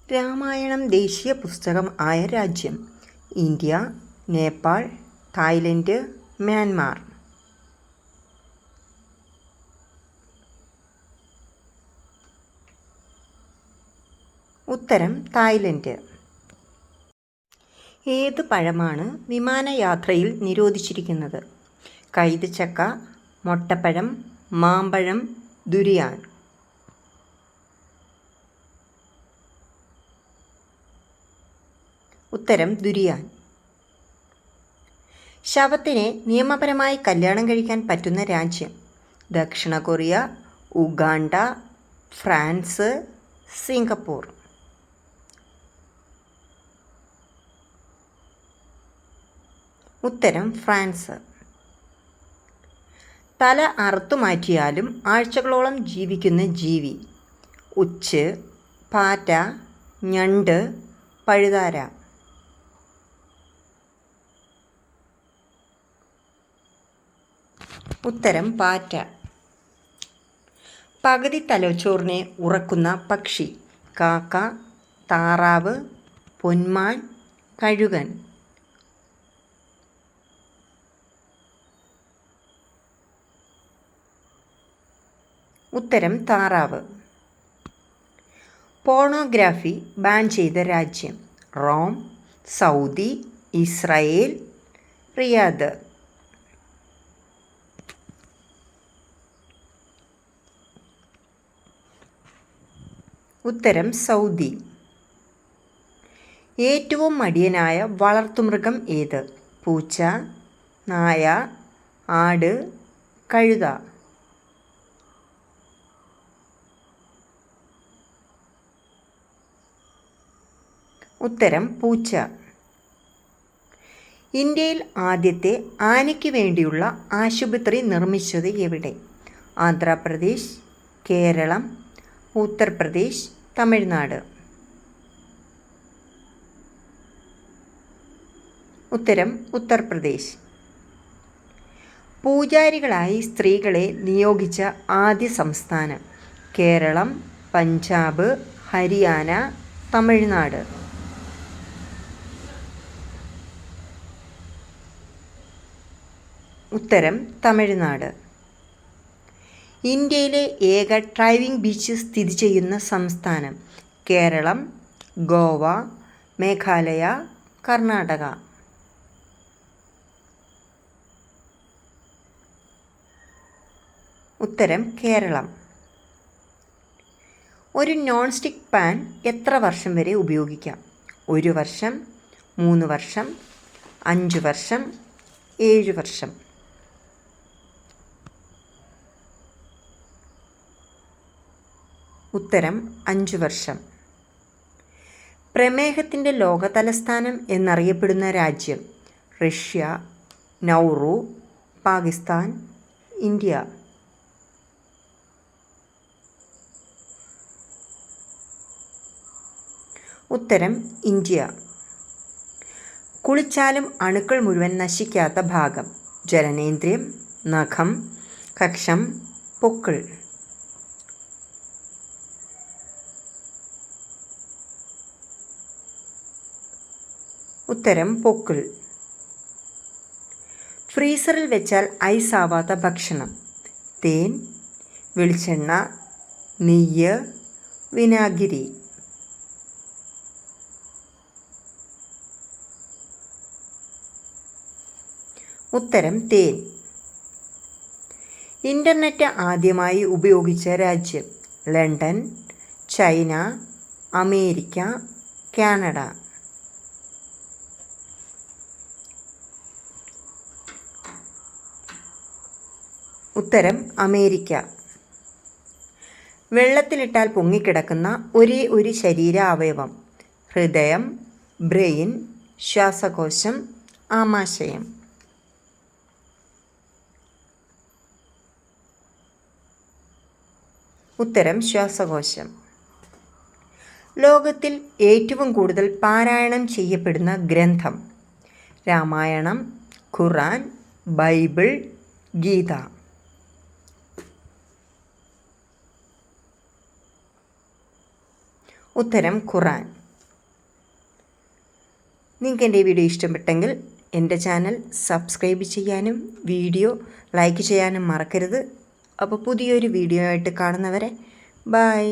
രാമായണം ദേശീയ പുസ്തകം ആയ രാജ്യം: ഇന്ത്യ, നേപ്പാൾ, തായ്ലൻഡ്, മ്യാൻമാർ. ഉത്തരം തായ്ലൻഡ്. ഏത് പഴമാണ് വിമാനയാത്രയിൽ നിരോധിച്ചിരിക്കുന്നത്? കൈതച്ചക്ക, മൊട്ടപ്പഴം, മാമ്പഴം, ദുരിയാൻ. ഉത്തരം ദുരിയാൻ. ശവത്തിനെ നിയമപരമായി കല്യാണം കഴിക്കാൻ പറ്റുന്ന രാജ്യം: ദക്ഷിണ കൊറിയ, ഉഗാണ്ട, ഫ്രാൻസ്, സിംഗപ്പൂർ. ഉത്തരം ഫ്രാൻസ്. തല അറുത്തുമാറ്റിയാലും ആഴ്ചകളോളം ജീവിക്കുന്ന ജീവി: ഉച്ച്, പാറ്റ, ഞണ്ട്, പഴുതാര. ഉത്തരം പാറ്റ. പകുതി തലച്ചോറിനെ ഉറക്കുന്ന പക്ഷി: കാക്ക, താറാവ്, പൊന്മാൻ, കഴുകൻ. ഉത്തരം താറാവ്. പോണോഗ്രാഫി ബാൻ ചെയ്ത രാജ്യം: റോം, സൗദി, ഇസ്രായേൽ, റിയാദ്. ഉത്തരം സൗദി. ഏറ്റവും മടിയനായ വളർത്തുമൃഗം ഏത്? പൂച്ച, നായ, ആട്, കഴുത. ഉത്തരം പൂച്ച. ഇന്ത്യയിൽ ആദ്യത്തെ ആനയ്ക്ക് വേണ്ടിയുള്ള ആശുപത്രി നിർമ്മിച്ചത് എവിടെ? ആന്ധ്രാപ്രദേശ്, കേരളം, ഉത്തർപ്രദേശ്, തമിഴ്നാട്. ഉത്തരം ഉത്തർപ്രദേശ്. പൂജാരികളായി സ്ത്രീകളെ നിയോഗിച്ച ആദ്യ സംസ്ഥാനം: കേരളം, പഞ്ചാബ്, ഹരിയാന, തമിഴ്നാട്. ഉത്തരം തമിഴ്നാട്. ഇന്ത്യയിലെ ഏക ഡ്രൈവിംഗ് ബീച്ച് സ്ഥിതി ചെയ്യുന്ന സംസ്ഥാനം: കേരളം, ഗോവ, മേഘാലയ, കർണാടക. ഉത്തരം കേരളം. ഒരു നോൺ സ്റ്റിക്ക് പാൻ എത്ര വർഷം വരെ ഉപയോഗിക്കാം? 1 വർഷം, 3 വർഷം, 5 വർഷം, 7 വർഷം. ഉത്തരം 5 വർഷം. പ്രമേഹത്തിൻ്റെ ലോകതലസ്ഥാനം എന്നറിയപ്പെടുന്ന രാജ്യം: റഷ്യ, നൗറു, പാകിസ്ഥാൻ, ഇന്ത്യ. ഉത്തരം ഇന്ത്യ. കുളിച്ചാലും അണുക്കൾ മുഴുവൻ നശിക്കാത്ത ഭാഗം: ജനനേന്ദ്രിയം, നഖം, കക്ഷം, പൊക്കിൾ. ഉത്തരം പൊക്കിൾ. ഫ്രീസറിൽ വെച്ചാൽ ഐസ് ആവാത്ത ഭക്ഷണം: തേൻ, വെളിച്ചെണ്ണ, നെയ്യ്, വിനാഗിരി. ഉത്തരം തേൻ. ഇൻ്റർനെറ്റ് ആദ്യമായി ഉപയോഗിച്ച രാജ്യം: ലണ്ടൻ, ചൈന, അമേരിക്ക, കാനഡ. ഉത്തരം അമേരിക്ക. വെള്ളത്തിലിട്ടാൽ പൊങ്ങിക്കിടക്കുന്ന ഒരേ ഒരു ശരീരാവയവം: ഹൃദയം, ബ്രെയിൻ, ശ്വാസകോശം, ആമാശയം. ഉത്തരം ശ്വാസകോശം. ലോകത്തിൽ ഏറ്റവും കൂടുതൽ പാരായണം ചെയ്യപ്പെടുന്ന ഗ്രന്ഥം: രാമായണം, ഖുർആൻ, ബൈബിൾ, ഗീത. ഉത്തരം ഖുറാൻ. നിങ്ങൾക്ക് എൻ്റെ ഈ വീഡിയോ ഇഷ്ടപ്പെട്ടെങ്കിൽ എൻ്റെ ചാനൽ സബ്സ്ക്രൈബ് ചെയ്യാനും വീഡിയോ ലൈക്ക് ചെയ്യാനും മറക്കരുത്. അപ്പോൾ പുതിയൊരു വീഡിയോ ആയിട്ട് കാണുന്നവരെ ബൈ.